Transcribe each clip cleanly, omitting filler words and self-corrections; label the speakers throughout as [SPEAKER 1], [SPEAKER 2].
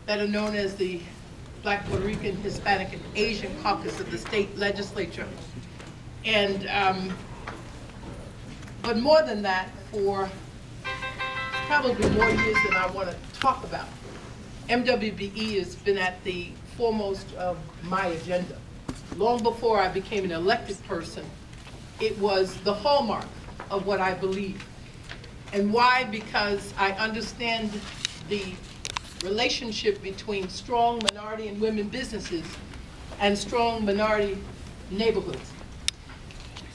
[SPEAKER 1] better known as the Black, Puerto Rican, Hispanic, and Asian caucus of the state legislature. And, but more than that, for probably more years than I want to talk about, MWBE has been at the foremost of my agenda. Long before I became an elected person, it was the hallmark of what I believe. And why? Because I understand the relationship between strong minority and women businesses and strong minority neighborhoods.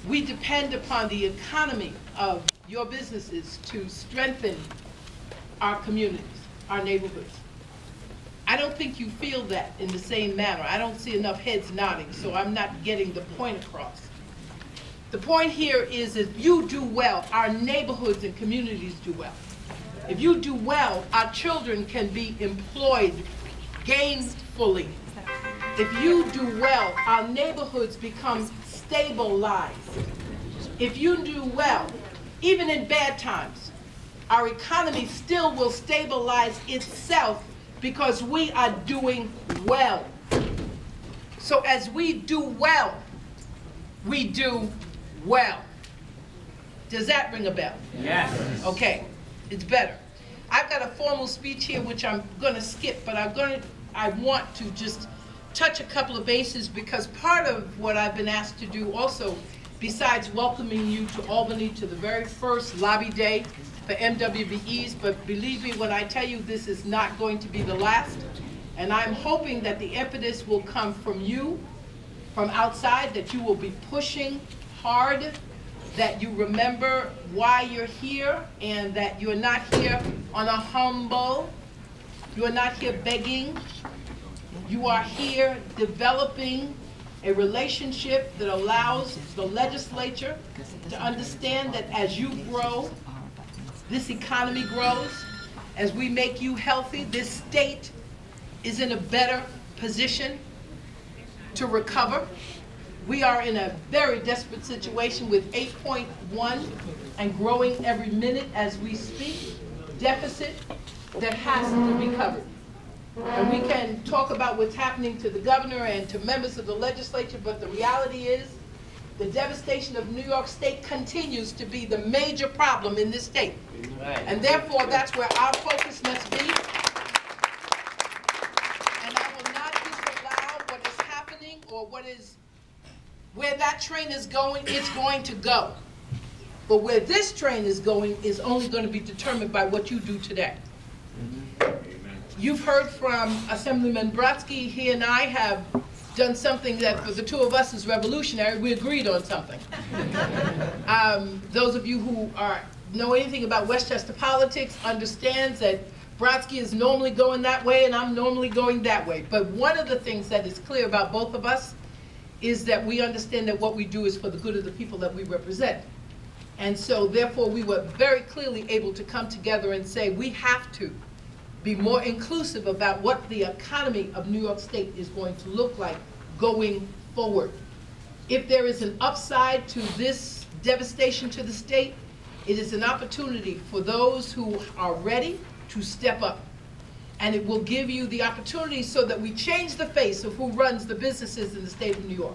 [SPEAKER 1] We depend upon the economy of your businesses to strengthen our communities, our neighborhoods. I don't think you feel that in the same manner. I don't see enough heads nodding, so I'm not getting the point across. The point here is if you do well, our neighborhoods and communities do well. If you do well, our children can be employed gainfully. If you do well, our neighborhoods become stabilized. If you do well, even in bad times, our economy still will stabilize itself because we are doing well. So as we do well, we do well. Does that ring a bell?
[SPEAKER 2] Yes.
[SPEAKER 1] Okay, it's better. I've got a formal speech here which I'm going to skip, but I want to just touch a couple of bases because part of what I've been asked to do also, besides welcoming you to Albany to the very first lobby day for MWBEs, but believe me when I tell you this is not going to be the last, and I'm hoping that the impetus will come from you, from outside, that you will be pushing hard, that you remember why you're here, and that you're not here on a humble, you're not here begging, you are here developing a relationship that allows the legislature to understand that as you grow, this economy grows. As we make you healthy, this state is in a better position to recover. We are in a very desperate situation with 8.1 and growing every minute as we speak, deficit that has to be covered. And we can talk about what's happening to the governor and to members of the legislature, but the reality is the devastation of New York State continues to be the major problem in this state. Right. And therefore, that's where our focus must be. And I will not disallow what is happening or where that train is going, it's going to go. But where this train is going is only going to be determined by what you do today. You've heard from Assemblyman Brodsky. He and I have done something that for the two of us is revolutionary. We agreed on something. Those of you who know anything about Westchester politics understands that Brodsky is normally going that way and I'm normally going that way. But one of the things that is clear about both of us is that we understand that what we do is for the good of the people that we represent. And so therefore we were very clearly able to come together and say we have to be more inclusive about what the economy of New York State is going to look like going forward. If there is an upside to this devastation to the state, it is an opportunity for those who are ready to step up. And it will give you the opportunity so that we change the face of who runs the businesses in the state of New York.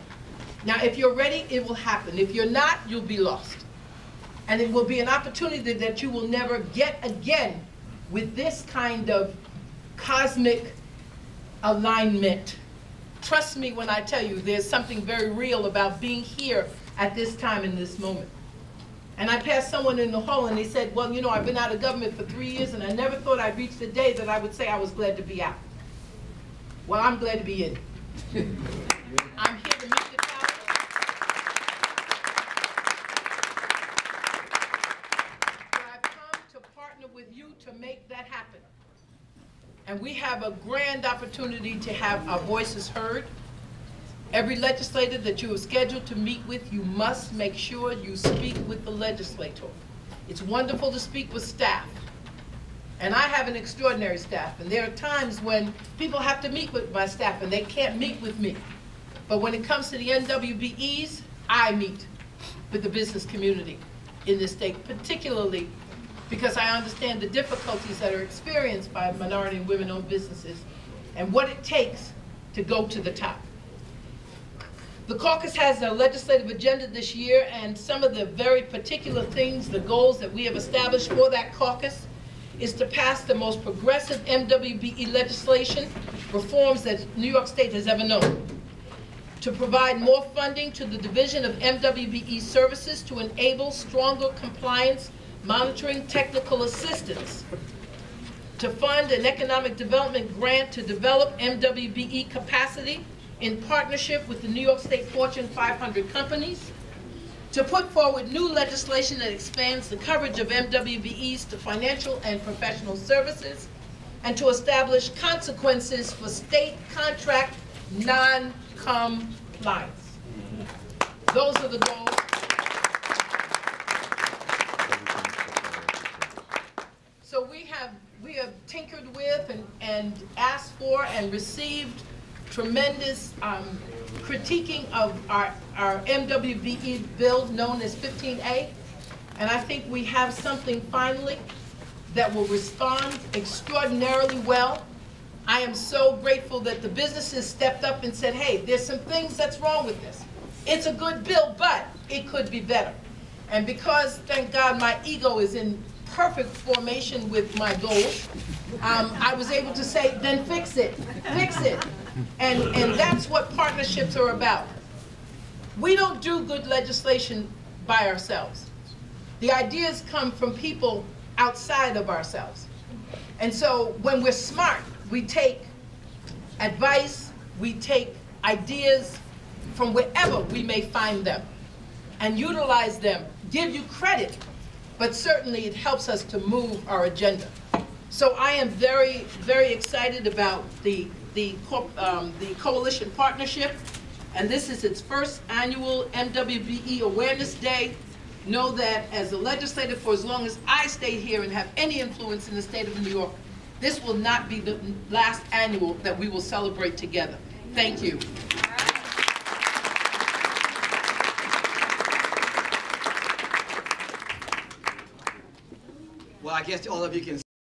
[SPEAKER 1] Now, if you're ready, it will happen. If you're not, you'll be lost. And it will be an opportunity that you will never get again with this kind of cosmic alignment. Trust me when I tell you there's something very real about being here at this time in this moment. And I passed someone in the hall and they said, well, you know, I've been out of government for 3 years and I never thought I'd reach the day that I would say I was glad to be out. Well, I'm glad to be in. I'm here to meet the challenge. I've come to partner with you to make that happen. And we have a grand opportunity to have our voices heard. Every legislator that you have scheduled to meet with, you must make sure you speak with the legislator. It's wonderful to speak with staff. And I have an extraordinary staff. And there are times when people have to meet with my staff and they can't meet with me. But when it comes to the NWBEs, I meet with the business community in this state, particularly because I understand the difficulties that are experienced by minority and women-owned businesses and what it takes to go to the top. The caucus has a legislative agenda this year, and some of the very particular things, the goals that we have established for that caucus is to pass the most progressive MWBE legislation reforms that New York State has ever known, to provide more funding to the Division of MWBE services to enable stronger compliance monitoring technical assistance, to fund an economic development grant to develop MWBE capacity in partnership with the New York State Fortune 500 companies, to put forward new legislation that expands the coverage of MWBEs to financial and professional services, and to establish consequences for state contract non-compliance. Those are the goals. So we have tinkered with and asked for and received tremendous critiquing of our MWBE bill known as 15A, and I think we have something finally that will respond extraordinarily well. I am so grateful that the businesses stepped up and said, hey, there's some things that's wrong with this. It's a good bill, but it could be better. And because, thank God, my ego is in perfect formation with my goals, I was able to say, then fix it, fix it. And that's what partnerships are about. We don't do good legislation by ourselves. The ideas come from people outside of ourselves. And so when we're smart, we take advice, we take ideas from wherever we may find them and utilize them, give you credit, but certainly it helps us to move our agenda. So I am very, very excited about the coalition partnership, and this is its first annual MWBE Awareness Day. Know that as a legislator, for as long as I stay here and have any influence in the state of New York, this will not be the last annual that we will celebrate together. Thank you.
[SPEAKER 2] Well, I guess all of you can